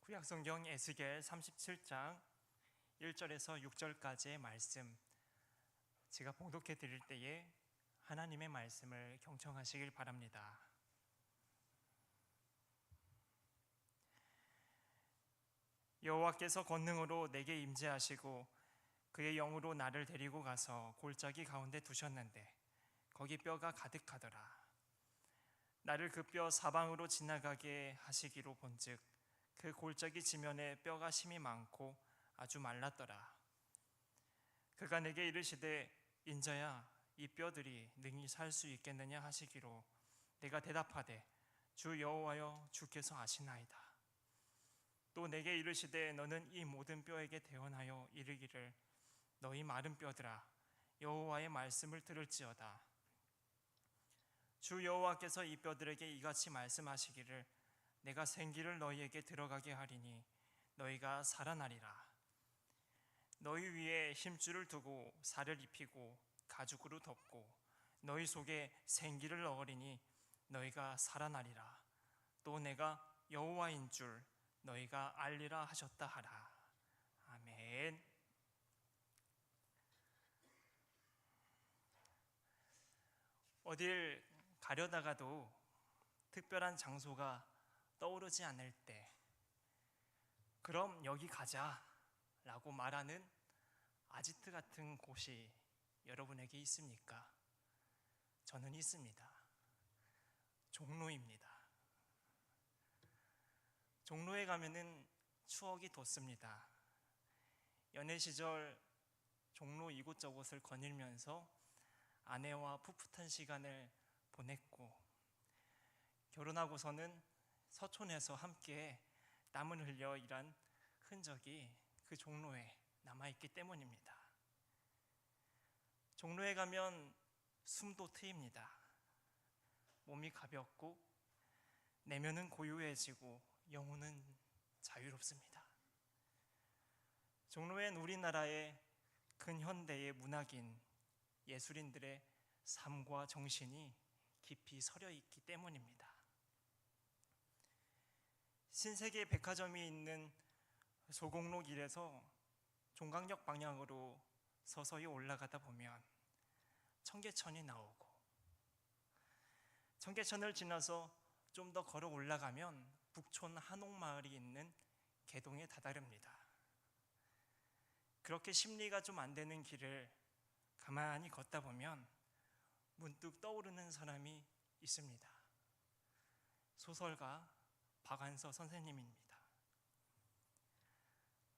구약성경 에스겔 37장 1절에서 6절까지의 말씀, 제가 봉독해 드릴 때에 하나님의 말씀을 경청하시길 바랍니다. 여호와께서 권능으로 내게 임재하시고 그의 영으로 나를 데리고 가서 골짜기 가운데 두셨는데 거기 뼈가 가득하더라. 나를 그 뼈 사방으로 지나가게 하시기로 본즉 그 골짜기 지면에 뼈가 심이 많고 아주 말랐더라. 그가 내게 이르시되 인자야, 이 뼈들이 능히 살 수 있겠느냐 하시기로 내가 대답하되 주 여호와여, 주께서 아시나이다. 또 내게 이르시되 너는 이 모든 뼈에게 대언하여 이르기를 너희 마른 뼈들아, 여호와의 말씀을 들을지어다. 주 여호와께서 이 뼈들에게 이같이 말씀하시기를 내가 생기를 너희에게 들어가게 하리니 너희가 살아나리라. 너희 위에 힘줄을 두고 살을 입히고 가죽으로 덮고 너희 속에 생기를 넣으리니 너희가 살아나리라. 또 내가 여호와인 줄 너희가 알리라 하셨다 하라. 아멘. 어딜 가려다가도 특별한 장소가 떠오르지 않을 때 그럼 여기 가자 라고 말하는 아지트 같은 곳이 여러분에게 있습니까? 저는 있습니다. 종로입니다. 종로에 가면은 추억이 돋습니다. 연애 시절 종로 이곳저곳을 거닐면서 아내와 풋풋한 시간을 보냈고, 결혼하고서는 서촌에서 함께 땀을 흘려 일한 흔적이 그 종로에 남아있기 때문입니다. 종로에 가면 숨도 트입니다. 몸이 가볍고 내면은 고요해지고 영혼은 자유롭습니다. 종로엔 우리나라의 근현대의 문학인, 예술인들의 삶과 정신이 깊이 서려 있기 때문입니다. 신세계 백화점이 있는 소공로 길에서 종강역 방향으로 서서히 올라가다 보면 청계천이 나오고, 청계천을 지나서 좀 더 걸어 올라가면 북촌 한옥마을이 있는 개동에 다다릅니다. 그렇게 심리가 좀 안 되는 길을 가만히 걷다 보면 문득 떠오르는 사람이 있습니다. 소설가 박안서 선생님입니다.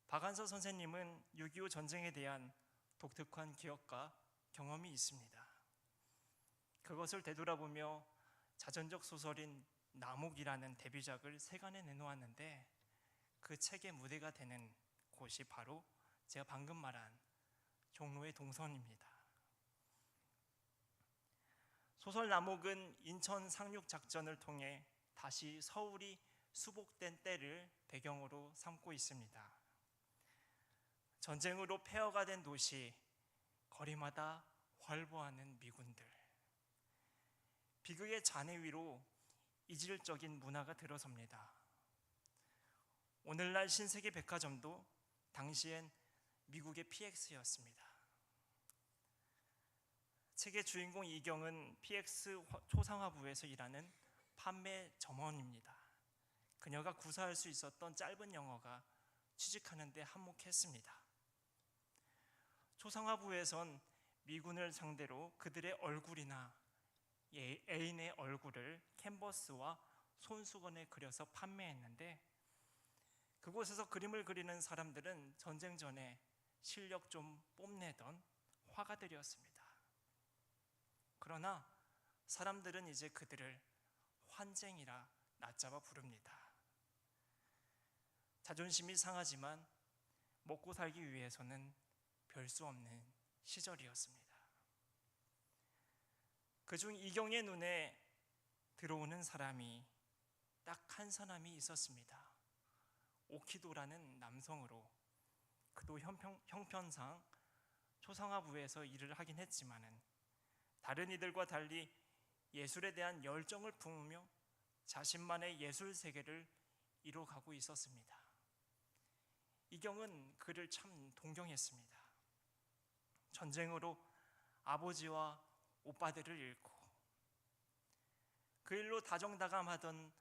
박안서 선생님은 6.25 전쟁에 대한 독특한 기억과 경험이 있습니다. 그것을 되돌아보며 자전적 소설인 남옥이라는 데뷔작을 세간에 내놓았는데, 그 책의 무대가 되는 곳이 바로 제가 방금 말한 종로의 동선입니다. 소설 남옥은 인천 상륙작전을 통해 다시 서울이 수복된 때를 배경으로 삼고 있습니다. 전쟁으로 폐허가 된 도시, 거리마다 활보하는 미군들, 비극의 잔해 위로 이질적인 문화가 들어섭니다. 오늘날 신세계 백화점도 당시엔 미국의 PX였습니다. 책의 주인공 이경은 PX 초상화부에서 일하는 판매 점원입니다. 그녀가 구사할 수 있었던 짧은 영어가 취직하는 데 한몫했습니다. 초상화부에선 미군을 상대로 그들의 얼굴이나 애인의 얼굴을 캔버스와 손수건에 그려서 판매했는데, 그곳에서 그림을 그리는 사람들은 전쟁 전에 실력 좀 뽐내던 화가들이었습니다. 그러나 사람들은 이제 그들을 환쟁이라 낮잡아 부릅니다. 자존심이 상하지만 먹고 살기 위해서는 별 수 없는 시절이었습니다. 그중 이경의 눈에 들어오는 사람이 딱 한 사람이 있었습니다. 오키도라는 남성으로, 그도 형편상 초상화부에서 일을 하긴 했지만은 다른 이들과 달리 예술에 대한 열정을 품으며 자신만의 예술 세계를 이뤄가고 있었습니다. 이경은 그를 참 동경했습니다. 전쟁으로 아버지와 오빠들을 잃고 그 일로 다정다감하던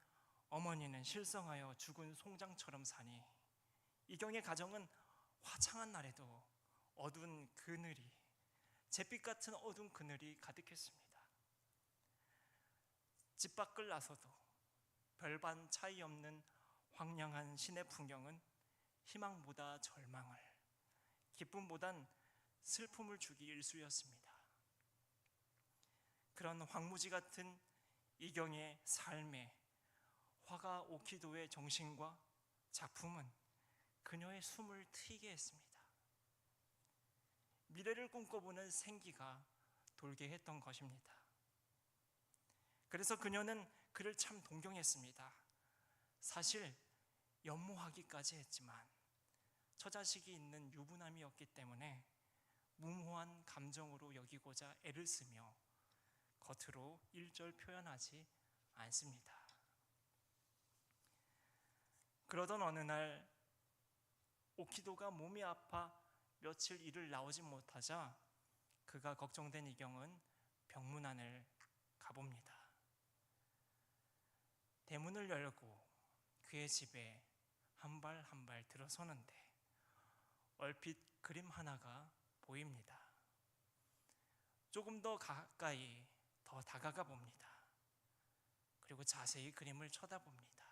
어머니는 실성하여 죽은 송장처럼 사니 이경의 가정은 화창한 날에도 어두운 그늘이, 잿빛 같은 어두운 그늘이 가득했습니다. 집 밖을 나서도 별반 차이 없는 황량한 시내 풍경은 희망보다 절망을, 기쁨보단 슬픔을 주기 일쑤였습니다. 그런 황무지 같은 이경의 삶에 화가 오키도의 정신과 작품은 그녀의 숨을 트이게 했습니다. 미래를 꿈꿔보는 생기가 돌게 했던 것입니다. 그래서 그녀는 그를 참 동경했습니다. 사실 연모하기까지 했지만 처자식이 있는 유부남이었기 때문에 무모한 감정으로 여기고자 애를 쓰며 겉으로 일절 표현하지 않습니다. 그러던 어느 날 오키도가 몸이 아파 며칠 일을 나오지 못하자 그가 걱정된 이경은 병문안을 가봅니다. 대문을 열고 그의 집에 한 발 한 발 들어서는데 얼핏 그림 하나가 보입니다. 조금 더 가까이 더 다가가 봅니다. 그리고 자세히 그림을 쳐다봅니다.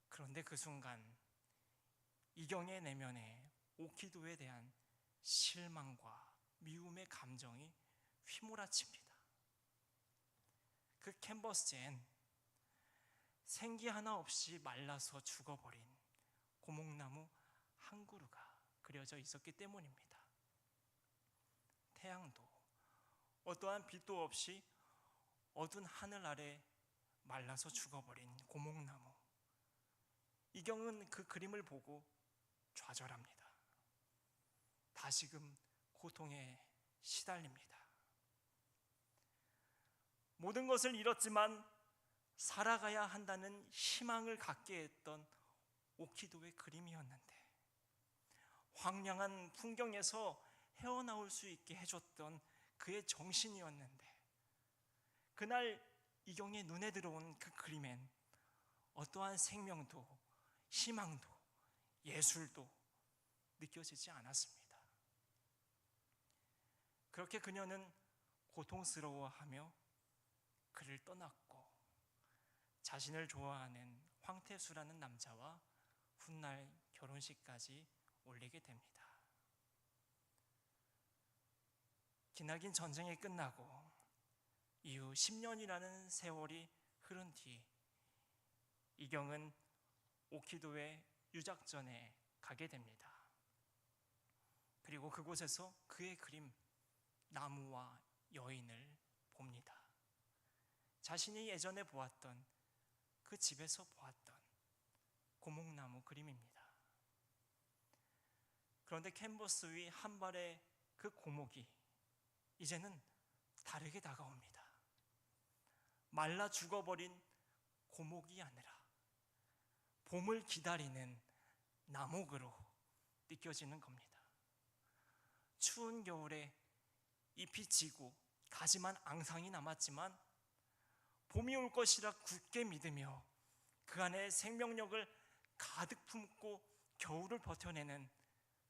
그런데 그 순간 이경의 내면에 오키도에 대한 실망과 미움의 감정이 휘몰아칩니다. 그 캔버스엔 생기 하나 없이 말라서 죽어버린 고목나무 한 그루가 그려져 있었기 때문입니다. 태양도 어떠한 빛도 없이 어두운 하늘 아래 말라서 죽어버린 고목나무. 이경은 그 그림을 보고 좌절합니다. 다시금 고통에 시달립니다. 모든 것을 잃었지만 살아가야 한다는 희망을 갖게 했던 오키도의 그림이었는데, 황량한 풍경에서 헤어나올 수 있게 해줬던 그의 정신이었는데, 그날 이경의 눈에 들어온 그 그림엔 어떠한 생명도 희망도 예술도 느껴지지 않았습니다. 그렇게 그녀는 고통스러워하며 그를 떠났고 자신을 좋아하는 황태수라는 남자와 훗날 결혼식까지 올리게 됩니다. 기나긴 전쟁이 끝나고 이후 10년이라는 세월이 흐른 뒤 이경은 오키도의 유작전에 가게 됩니다. 그리고 그곳에서 그의 그림 나무와 여인을 봅니다. 자신이 예전에 보았던 그 집에서 보았던 고목나무 그림입니다. 그런데 캔버스 위 한 발의 그 고목이 이제는 다르게 다가옵니다. 말라 죽어버린 고목이 아니라 봄을 기다리는 나목으로 느껴지는 겁니다. 추운 겨울에 잎이 지고 가지만 앙상이 남았지만 봄이 올 것이라 굳게 믿으며 그 안에 생명력을 가득 품고 겨울을 버텨내는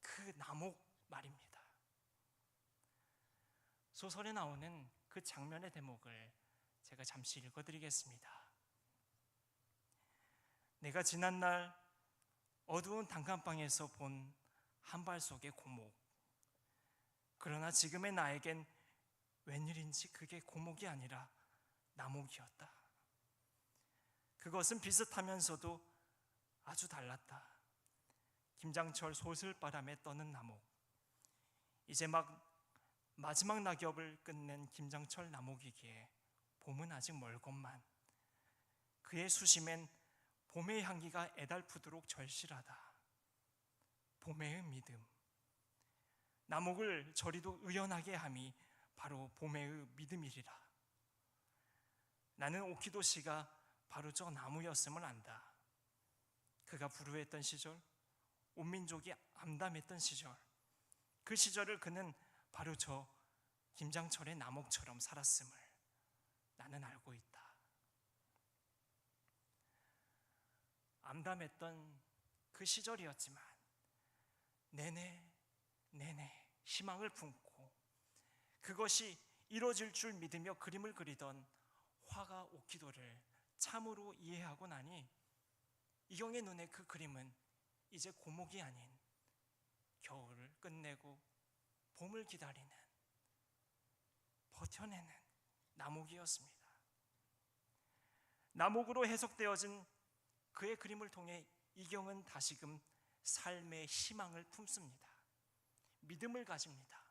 그 나목 말입니다. 소설에 나오는 그 장면의 대목을 제가 잠시 읽어드리겠습니다. 내가 지난날 어두운 단칸방에서 본 한 발 속의 고목. 그러나 지금의 나에겐 웬일인지 그게 고목이 아니라 나목이었다. 그것은 비슷하면서도 아주 달랐다. 김장철 소슬바람에 떠는 나목. 이제 막 마지막 낙엽을 끝낸 김장철 나목이기에 봄은 아직 멀건만 그의 수심엔 봄의 향기가 애달프도록 절실하다. 봄의 믿음. 나목을 저리도 의연하게 함이 바로 봄의 믿음이리라. 나는 오키도 씨가 바로 저 나무였음을 안다. 그가 불우했던 시절, 온 민족이 암담했던 시절, 그 시절을 그는 바로 저 김장철의 나목처럼 살았음을 나는 알고 있다. 암담했던 그 시절이었지만 내내 희망을 품고 그것이 이루어질 줄 믿으며 그림을 그리던 화가 오키도를 참으로 이해하고 나니 이경의 눈에 그 그림은 이제 고목이 아닌 겨울을 끝내고 봄을 기다리는, 버텨내는 나목이었습니다. 나목으로 해석되어진 그의 그림을 통해 이경은 다시금 삶의 희망을 품습니다. 믿음을 가집니다.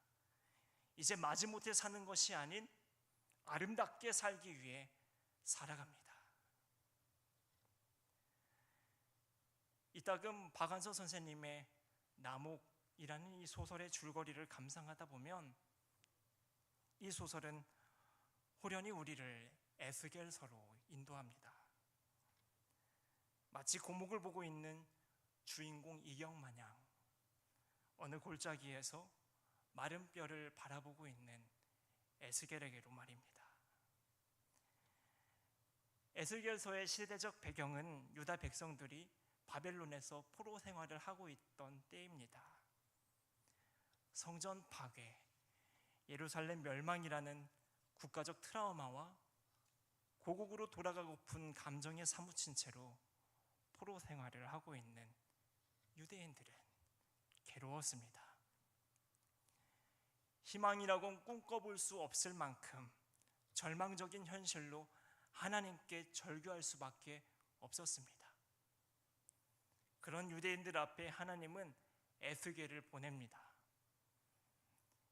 이제 마지못해 사는 것이 아닌 아름답게 살기 위해 살아갑니다. 이따금 박완서 선생님의 나목이라는 이 소설의 줄거리를 감상하다 보면 이 소설은 호련히 우리를 에스겔서로 인도합니다. 마치 고목을 보고 있는 주인공 이경 마냥 어느 골짜기에서 마른 뼈를 바라보고 있는 에스겔에게로 말입니다. 에스겔서의 시대적 배경은 유다 백성들이 바벨론에서 포로 생활을 하고 있던 때입니다. 성전 파괴, 예루살렘 멸망이라는 국가적 트라우마와 고국으로 돌아가고픈 감정에 사무친 채로 포로 생활을 하고 있는 유대인들은 괴로웠습니다. 희망이라고는 꿈꿔볼 수 없을 만큼 절망적인 현실로 하나님께 절규할 수밖에 없었습니다. 그런 유대인들 앞에 하나님은 에스겔을 보냅니다.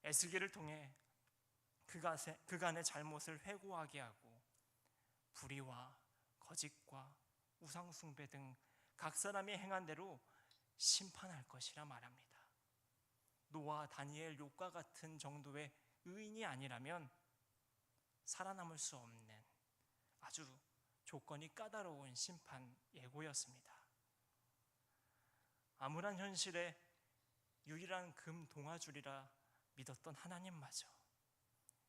에스겔을 통해 그간의 잘못을 회고하게 하고 불의와 거짓과 우상숭배 등 각 사람이 행한 대로 심판할 것이라 말합니다. 노아, 다니엘, 욥과 같은 정도의 의인이 아니라면 살아남을 수 없는 아주 조건이 까다로운 심판 예고였습니다. 암울한 현실에 유일한 금 동아줄이라 믿었던 하나님마저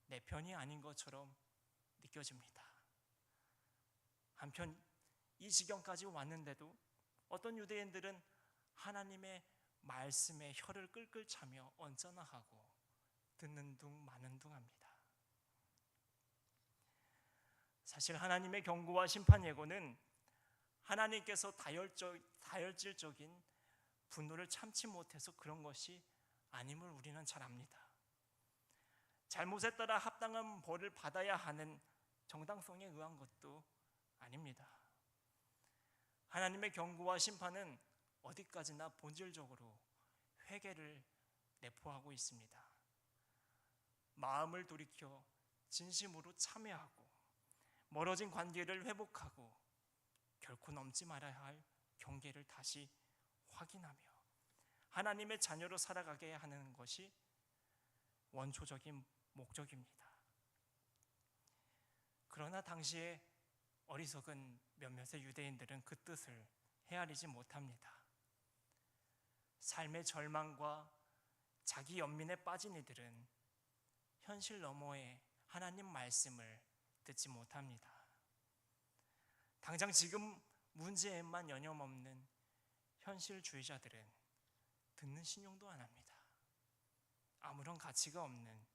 내 편이 아닌 것처럼 느껴집니다. 한편 이 지경까지 왔는데도 어떤 유대인들은 하나님의 말씀에 혀를 끌끌 차며 언짢아하고 듣는 둥 마는 둥 합니다. 사실 하나님의 경고와 심판 예고는 하나님께서 다혈질적인 분노를 참지 못해서 그런 것이 아님을 우리는 잘 압니다. 잘못에 따라 합당한 벌을 받아야 하는 정당성에 의한 것도 아닙니다. 하나님의 경고와 심판은 어디까지나 본질적으로 회개를 내포하고 있습니다. 마음을 돌이켜 진심으로 참여하고 멀어진 관계를 회복하고 결코 넘지 말아야 할 경계를 다시 확인하며 하나님의 자녀로 살아가게 하는 것이 원초적인 목적입니다. 그러나 당시에 어리석은 몇몇의 유대인들은 그 뜻을 헤아리지 못합니다. 삶의 절망과 자기 연민에 빠진 이들은 현실 너머의 하나님 말씀을 듣지 못합니다. 당장 지금 문제에만 여념없는 현실주의자들은 듣는 신용도 안 합니다. 아무런 가치가 없는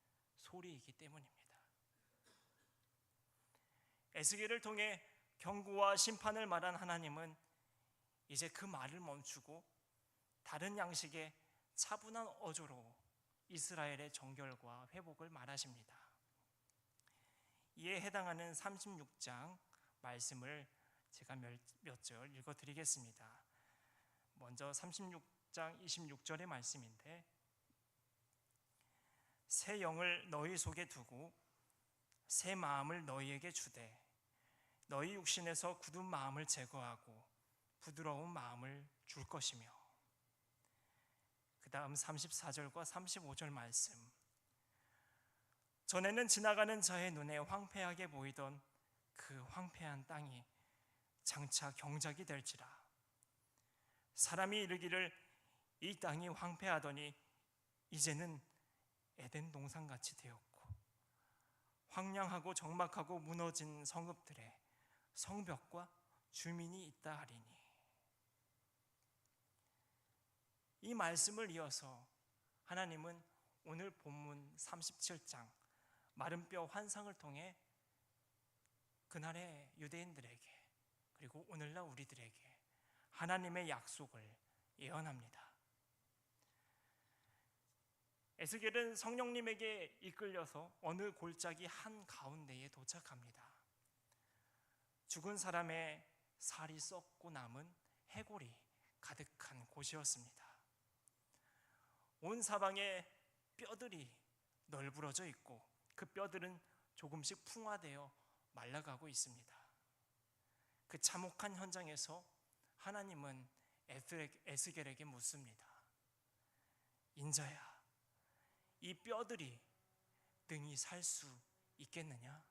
소리이기 때문입니다. 에스겔을 통해 경고와 심판을 말한 하나님은 이제 그 말을 멈추고 다른 양식의 차분한 어조로 이스라엘의 정결과 회복을 말하십니다. 이에 해당하는 36장 말씀을 제가 몇 절 읽어드리겠습니다. 먼저 36장 26절의 말씀인데, 새 영을 너희 속에 두고 새 마음을 너희에게 주되 너희 육신에서 굳은 마음을 제거하고 부드러운 마음을 줄 것이며, 그 다음 34절과 35절 말씀, 전에는 지나가는 자의 눈에 황폐하게 보이던 그 황폐한 땅이 장차 경작이 될지라 사람이 이르기를 이 땅이 황폐하더니 이제는 에덴 동산같이 되었고 황량하고 적막하고 무너진 성읍들에 성벽과 주민이 있다 하리니. 이 말씀을 이어서 하나님은 오늘 본문 37장 마른 뼈 환상을 통해 그날의 유대인들에게 그리고 오늘날 우리들에게 하나님의 약속을 예언합니다. 에스겔은 성령님에게 이끌려서 어느 골짜기 한 가운데에 도착합니다. 죽은 사람의 살이 썩고 남은 해골이 가득한 곳이었습니다. 온 사방에 뼈들이 널브러져 있고 그 뼈들은 조금씩 풍화되어 말라가고 있습니다. 그 참혹한 현장에서 하나님은 에스겔에게 묻습니다. 인자야, 이 뼈들이 능히 살 수 있겠느냐?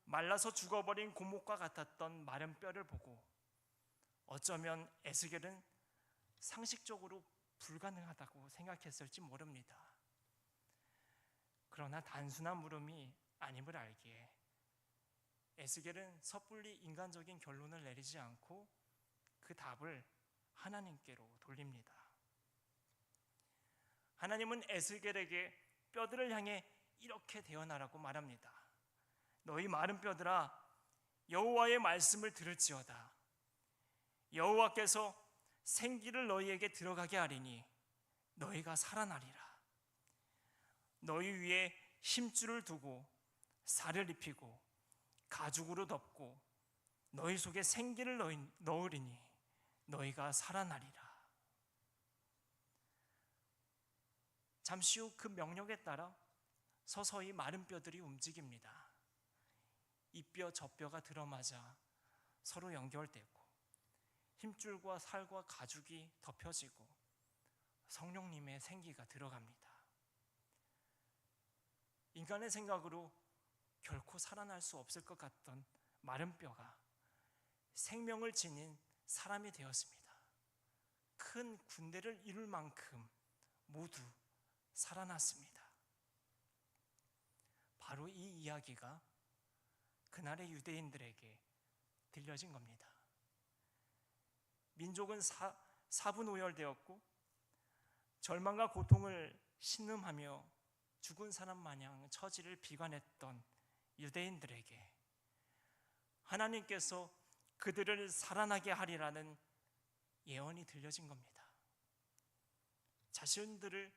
말라서 죽어버린 고목과 같았던 마른 뼈를 보고 어쩌면 에스겔은 상식적으로 불가능하다고 생각했을지 모릅니다. 그러나 단순한 물음이 아님을 알기에 에스겔은 섣불리 인간적인 결론을 내리지 않고 그 답을 하나님께로 돌립니다. 하나님은 에스겔에게 뼈들을 향해 이렇게 대언하라고 말합니다. 너희 마른 뼈들아, 여호와의 말씀을 들을지어다. 여호와께서 생기를 너희에게 들어가게 하리니 너희가 살아나리라. 너희 위에 힘줄을 두고 살을 입히고 가죽으로 덮고 너희 속에 생기를 넣으리니 너희가 살아나리라. 잠시 후 그 명령에 따라 서서히 마른 뼈들이 움직입니다. 이 뼈 저 뼈가 들어맞아 서로 연결되고 힘줄과 살과 가죽이 덮여지고 성령님의 생기가 들어갑니다. 인간의 생각으로 결코 살아날 수 없을 것 같던 마른 뼈가 생명을 지닌 사람이 되었습니다. 큰 군대를 이룰 만큼 모두 살아났습니다. 바로 이 이야기가 그날의 유대인들에게 들려진 겁니다. 민족은 사분오열되었고 절망과 고통을 신음하며 죽은 사람 마냥 처지를 비관했던 유대인들에게 하나님께서 그들을 살아나게 하리라는 예언이 들려진 겁니다. 자신들을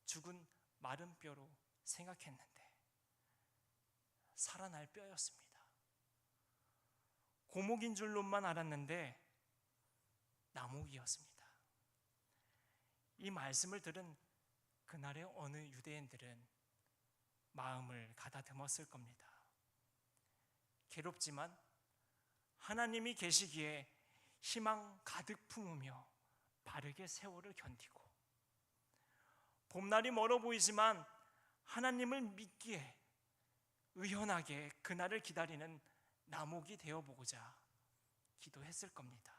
죽은 마른 뼈로 생각했는데 살아날 뼈였습니다. 고목인 줄로만 알았는데 나목이었습니다. 이 말씀을 들은 그날의 어느 유대인들은 마음을 가다듬었을 겁니다. 괴롭지만 하나님이 계시기에 희망 가득 품으며 바르게 세월을 견디고 봄날이 멀어 보이지만 하나님을 믿기에 의연하게 그날을 기다리는 나목이 되어보고자 기도했을 겁니다.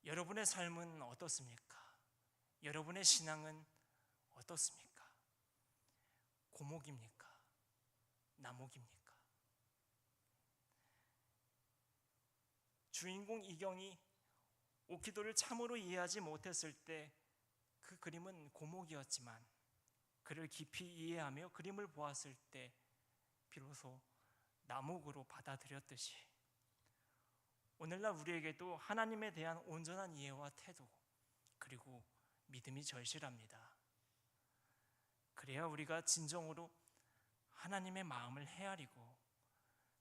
여러분의 삶은 어떻습니까? 여러분의 신앙은 어떻습니까? 고목입니까? 나목입니까? 주인공 이경이 오키도를 참으로 이해하지 못했을 때 그 그림은 고목이었지만 그를 깊이 이해하며 그림을 보았을 때 비로소 나목으로 받아들였듯이 오늘날 우리에게도 하나님에 대한 온전한 이해와 태도 그리고 믿음이 절실합니다. 그래야 우리가 진정으로 하나님의 마음을 헤아리고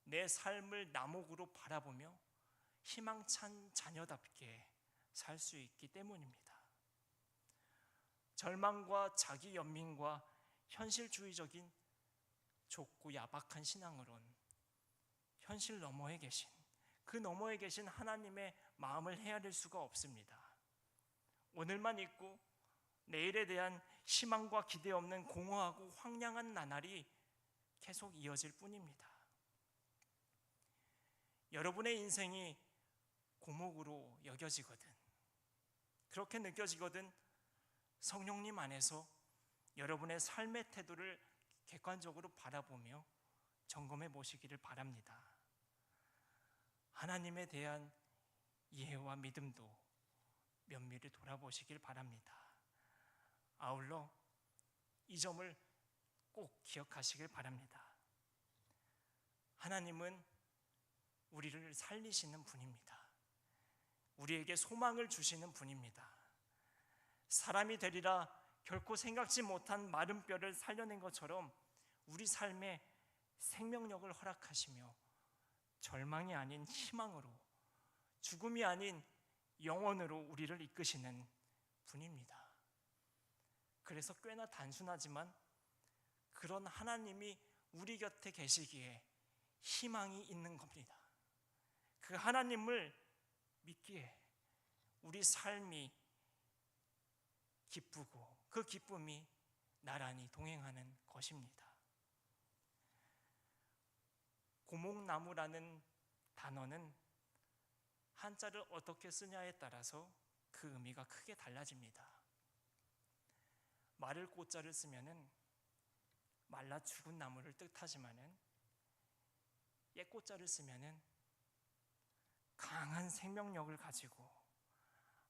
내 삶을 나목으로 바라보며 희망찬 자녀답게 살 수 있기 때문입니다. 절망과 자기 연민과 현실주의적인 좁고 야박한 신앙으론 현실 너머에 계신 그 너머에 계신 하나님의 마음을 헤아릴 수가 없습니다. 오늘만 있고 내일에 대한 희망과 기대 없는 공허하고 황량한 나날이 계속 이어질 뿐입니다. 여러분의 인생이 고목으로 여겨지거든, 그렇게 느껴지거든 성령님 안에서 여러분의 삶의 태도를 객관적으로 바라보며 점검해 보시기를 바랍니다. 하나님에 대한 이해와 믿음도 면밀히 돌아보시길 바랍니다. 아울러 이 점을 꼭 기억하시길 바랍니다. 하나님은 우리를 살리시는 분입니다. 우리에게 소망을 주시는 분입니다. 사람이 되리라 결코 생각지 못한 마른 뼈를 살려낸 것처럼 우리 삶에 생명력을 허락하시며 절망이 아닌 희망으로, 죽음이 아닌 영원으로 우리를 이끄시는 분입니다. 그래서 꽤나 단순하지만 그런 하나님이 우리 곁에 계시기에 희망이 있는 겁니다. 그 하나님을 믿기에 우리 삶이 기쁘고 그 기쁨이 나란히 동행하는 것입니다. 고목나무라는 단어는 한자를 어떻게 쓰냐에 따라서 그 의미가 크게 달라집니다. 마를 꽃자를 쓰면은 말라 죽은 나무를 뜻하지만은 옛꽃자를 쓰면은 강한 생명력을 가지고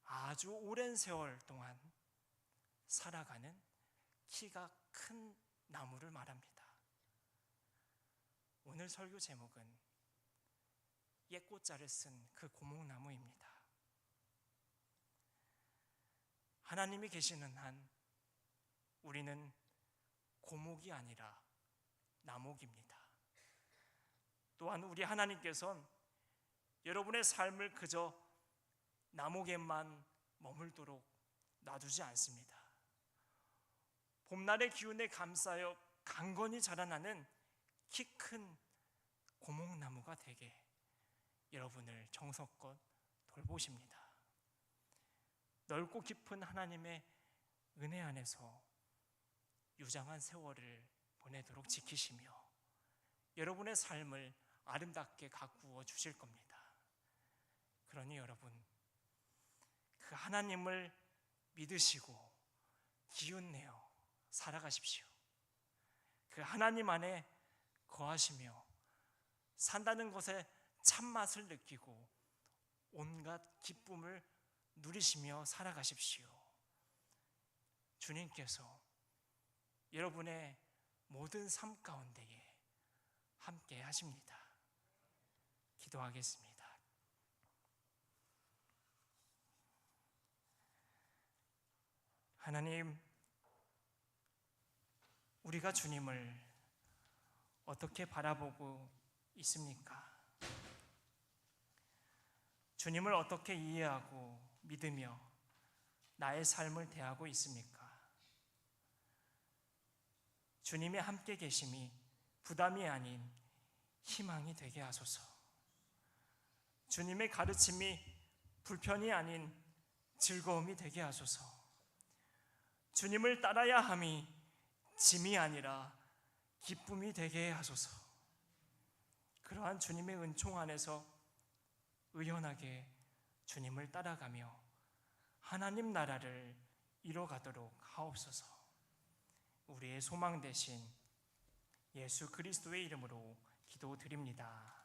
아주 오랜 세월 동안 살아가는 키가 큰 나무를 말합니다. 오늘 설교 제목은 옛꽃자를 쓴 그 고목나무입니다. 하나님이 계시는 한 우리는 고목이 아니라 나목입니다. 또한 우리 하나님께서는 여러분의 삶을 그저 나목에만 머물도록 놔두지 않습니다. 봄날의 기운에 감싸여 강건히 자라나는 키 큰 고목나무가 되게 여러분을 정성껏 돌보십니다. 넓고 깊은 하나님의 은혜 안에서 유장한 세월을 보내도록 지키시며 여러분의 삶을 아름답게 가꾸어 주실 겁니다. 그러니 여러분, 그 하나님을 믿으시고 기운내어 살아가십시오. 그 하나님 안에 거하시며 산다는 것에 참맛을 느끼고 온갖 기쁨을 누리시며 살아가십시오. 주님께서 여러분의 모든 삶 가운데에 함께 하십니다. 기도하겠습니다. 하나님, 우리가 주님을 어떻게 바라보고 있습니까? 주님을 어떻게 이해하고 믿으며 나의 삶을 대하고 있습니까? 주님의 함께 계심이 부담이 아닌 희망이 되게 하소서. 주님의 가르침이 불편이 아닌 즐거움이 되게 하소서. 주님을 따라야 함이 짐이 아니라 기쁨이 되게 하소서. 그러한 주님의 은총 안에서 의연하게 주님을 따라가며 하나님 나라를 이뤄가도록 하옵소서. 우리의 소망 되신 예수 그리스도의 이름으로 기도드립니다.